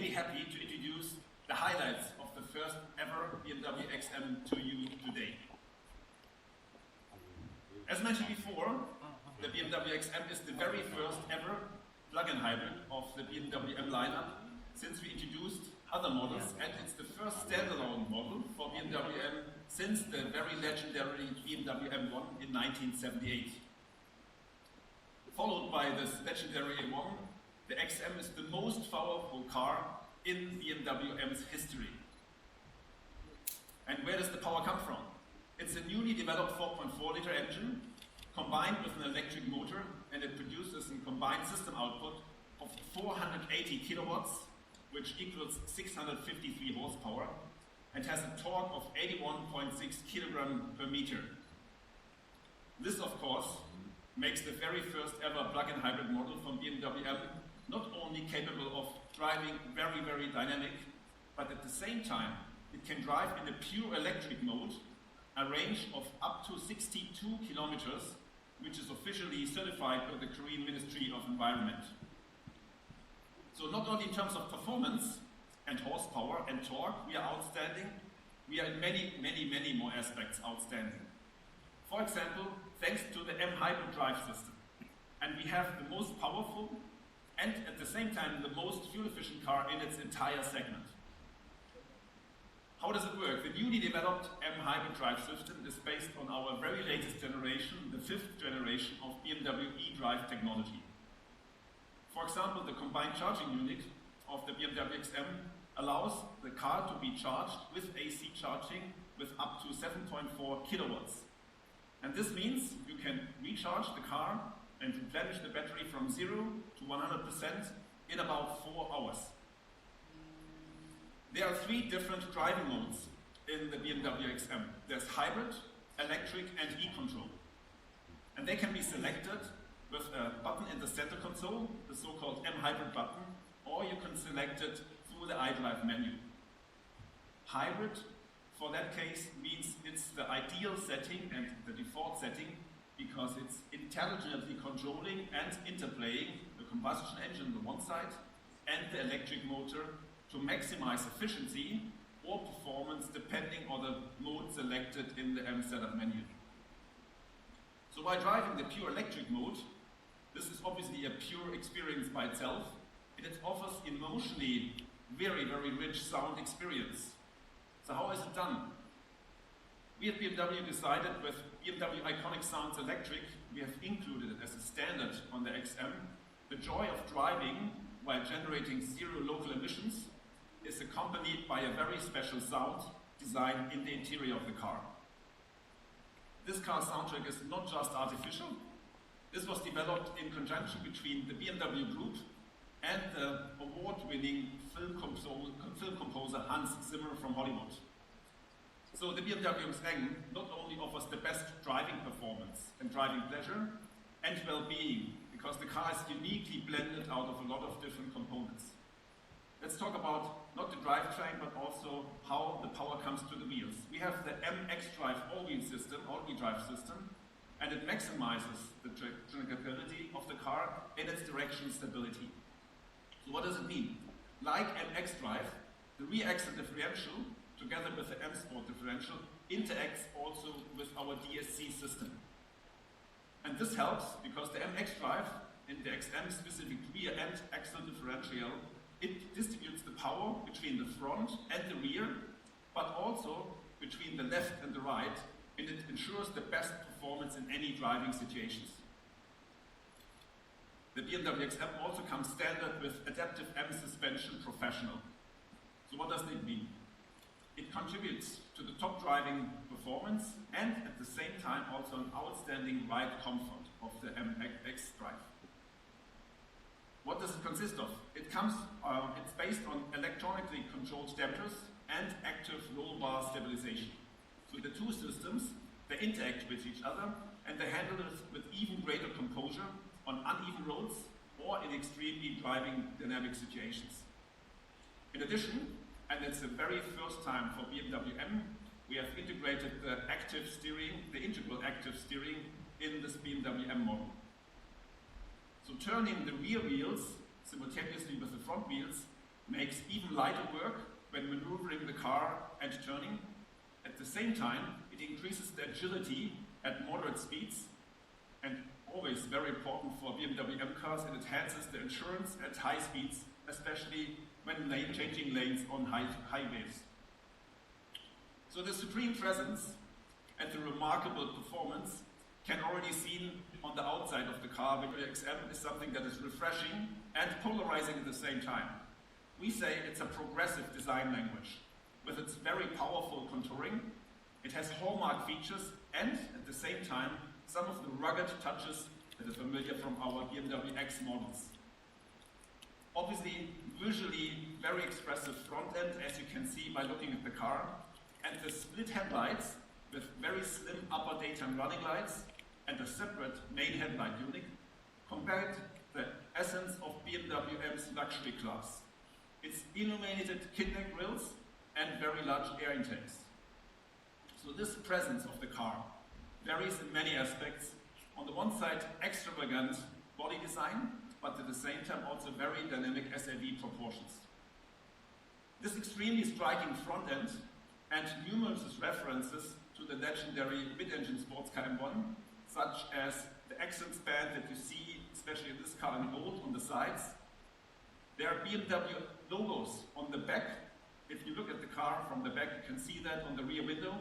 really happy to introduce the highlights of the first ever BMW XM to you today. As mentioned before, the BMW XM is the very first ever plug-in hybrid of the BMW M lineup since we introduced other models, and it's the first standalone model for BMW M since the very legendary BMW M1 in 1978. Followed by this legendary M1, the XM is the most powerful car in BMW M's history. And where does the power come from? It's a newly developed 4.4-liter engine combined with an electric motor, and it produces a combined system output of 480 kilowatts, which equals 653 horsepower, and has a torque of 81.6 kilograms per meter. This, of course, makes the very first ever plug-in hybrid model from BMW M not only capable of driving very, very dynamic, but at the same time, it can drive in a pure electric mode, a range of up to 62 kilometers, which is officially certified by the Korean Ministry of Environment. So not only in terms of performance and horsepower and torque, we are outstanding, we are in many, many, many more aspects outstanding. For example, thanks to the M hybrid drive system. And we have the most powerful and at the same time the most fuel-efficient car in its entire segment. How does it work? The newly developed M hybrid drive system is based on our very latest generation, the 5th generation of BMW eDrive technology. For example, the combined charging unit of the BMW XM allows the car to be charged with AC charging with up to 7.4 kilowatts. And this means you can recharge the car and replenish the battery from 0 to 100% in about 4 hours. There are 3 different driving modes in the BMW XM. There's hybrid, electric, and e-control. And they can be selected with a button in the center console, the so-called M hybrid button, or you can select it through the iDrive menu. Hybrid, for that case, means it's the ideal setting and the default setting because it's intelligently controlling and interplaying the combustion engine on the one side and the electric motor to maximize efficiency or performance depending on the mode selected in the M setup menu. So by driving the pure electric mode, this is obviously a pure experience by itself, and it offers emotionally very, very rich sound experience. So how is it done? We at BMW decided with BMW Iconic Sounds Electric, we have included it as a standard on the XM. The joy of driving while generating 0 local emissions is accompanied by a very special sound design in the interior of the car. This car's soundtrack is not just artificial. This was developed in conjunction between the BMW Group and the award-winning film composer Hans Zimmer from Hollywood. So the BMW M not only offers the best driving performance and driving pleasure and well-being, because the car is uniquely blended out of a lot of different components. Let's talk about not the drivetrain, but also how the power comes to the wheels. We have the MX Drive all-wheel drive system, and it maximizes the trackability of the car in its direction stability. So what does it mean? Like MX Drive, the rear axle differential, together with the M Sport differential, interacts also with our DSC system. And this helps because the MX Drive in the XM specific rear end axle differential, it distributes the power between the front and the rear, but also between the left and the right, and it ensures the best performance in any driving situations. The BMW XM also comes standard with Adaptive M Suspension Professional. So what does it mean? It contributes to the top driving performance and at the same time also an outstanding ride comfort of the MX Drive. What does it consist of? It's based on electronically controlled dampers and active roll bar stabilization. So the 2 systems, they interact with each other and they handle it with even greater composure on uneven roads or in extremely driving dynamic situations. In addition, and it's the very first time for BMW M, we have integrated the integral active steering in this BMW M model. So turning the rear wheels simultaneously with the front wheels makes even lighter work when maneuvering the car and turning. At the same time, it increases the agility at moderate speeds, and always very important for BMW M cars, it enhances the endurance at high speeds, especially when changing lanes on highways. So the supreme presence and the remarkable performance can already seen on the outside of the car. BMW XM is something that is refreshing and polarizing at the same time. We say it's a progressive design language. With its very powerful contouring, it has hallmark features and, at the same time, some of the rugged touches that are familiar from our BMW X models. Obviously, visually very expressive front end, as you can see by looking at the car, and the split headlights with very slim upper daytime running lights and a separate main headlight unit compared the essence of BMW M's luxury class. Its illuminated kidney grills and very large air intakes. So this presence of the car varies in many aspects. On the one side, extravagant body design, but at the same time also very dynamic SAV proportions. This extremely striking front end and numerous references to the legendary mid-engine sports car M1, such as the accent span that you see, especially in this car in gold, on the sides. There are BMW logos on the back. If you look at the car from the back, you can see that on the rear window.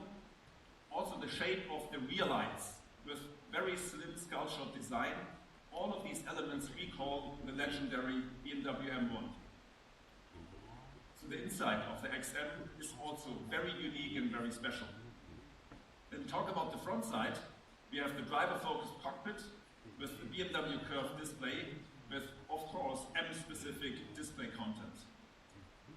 Also the shape of the rear lights with very slim skull-shot design. All of these elements recall the legendary BMW M1. So the inside of the XM is also very unique and very special. Then talk about the front side. We have the driver-focused cockpit with the BMW curved display with, of course, M-specific display content.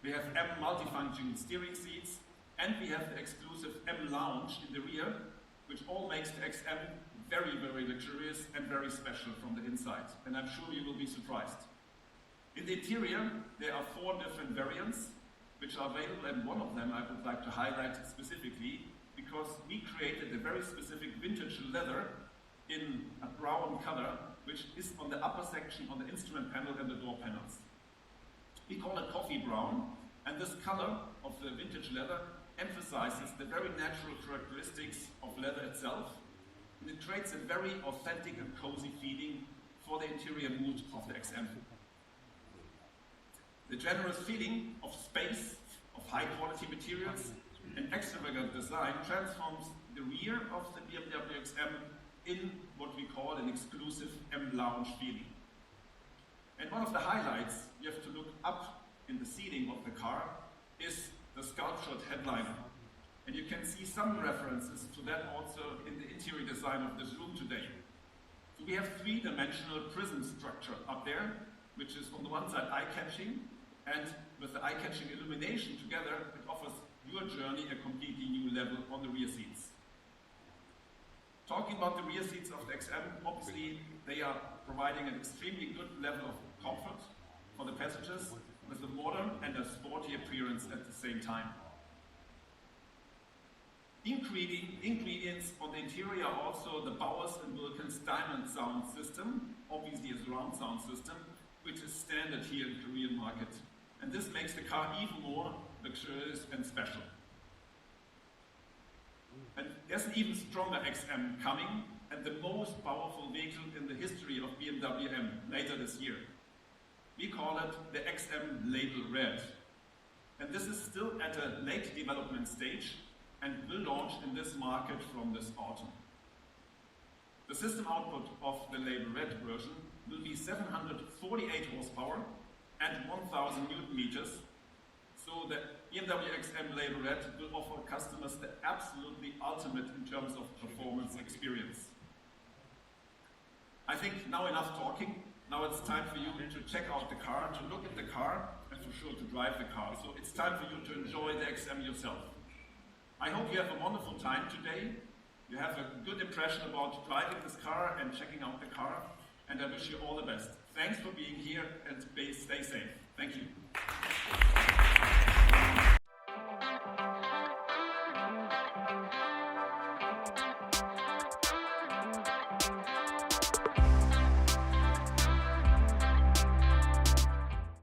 We have M multifunction steering seats, and we have the exclusive M lounge in the rear, which all makes the XM very, very luxurious and very special from the inside. And I'm sure you will be surprised. In the interior, there are 4 different variants which are available, and one of them I would like to highlight specifically because we created a very specific vintage leather in a brown color, which is on the upper section on the instrument panel and the door panels. We call it coffee brown, and this color of the vintage leather emphasizes the very natural characteristics of leather itself, and it creates a very authentic and cozy feeling for the interior mood of the XM. The generous feeling of space, of high quality materials, and extravagant design transforms the rear of the BMW XM in what we call an exclusive M lounge feeling. And one of the highlights, you have to look up in the ceiling of the car, is the sculptured headliner. And you can see some references to that also in the interior design of this room today. So we have 3-dimensional prism structure up there, which is on the one side eye-catching, and with the eye-catching illumination together, it offers your journey a completely new level on the rear seats. Talking about the rear seats of the XM, obviously they are providing an extremely good level of comfort for the passengers with a modern and a sporty appearance at the same time. Ingredients on the interior are also the Bowers & Wilkins Diamond sound system, obviously a surround sound system, which is standard here in the Korean market. And this makes the car even more luxurious and special. And there's an even stronger XM coming, and the most powerful vehicle in the history of BMW M later this year. We call it the XM Label Red. And this is still at a late development stage and will launch in this market from this autumn. The system output of the Label Red version will be 748 horsepower and 1000 Newton meters. So the BMW XM Label Red will offer customers the absolutely ultimate in terms of performance experience. I think now enough talking. Now it's time for you to check out the car, to look at the car, and for sure to drive the car. So it's time for you to enjoy the XM yourself. I hope you have a wonderful time today. You have a good impression about driving this car and checking out the car, and I wish you all the best. Thanks for being here, and stay safe. Thank you.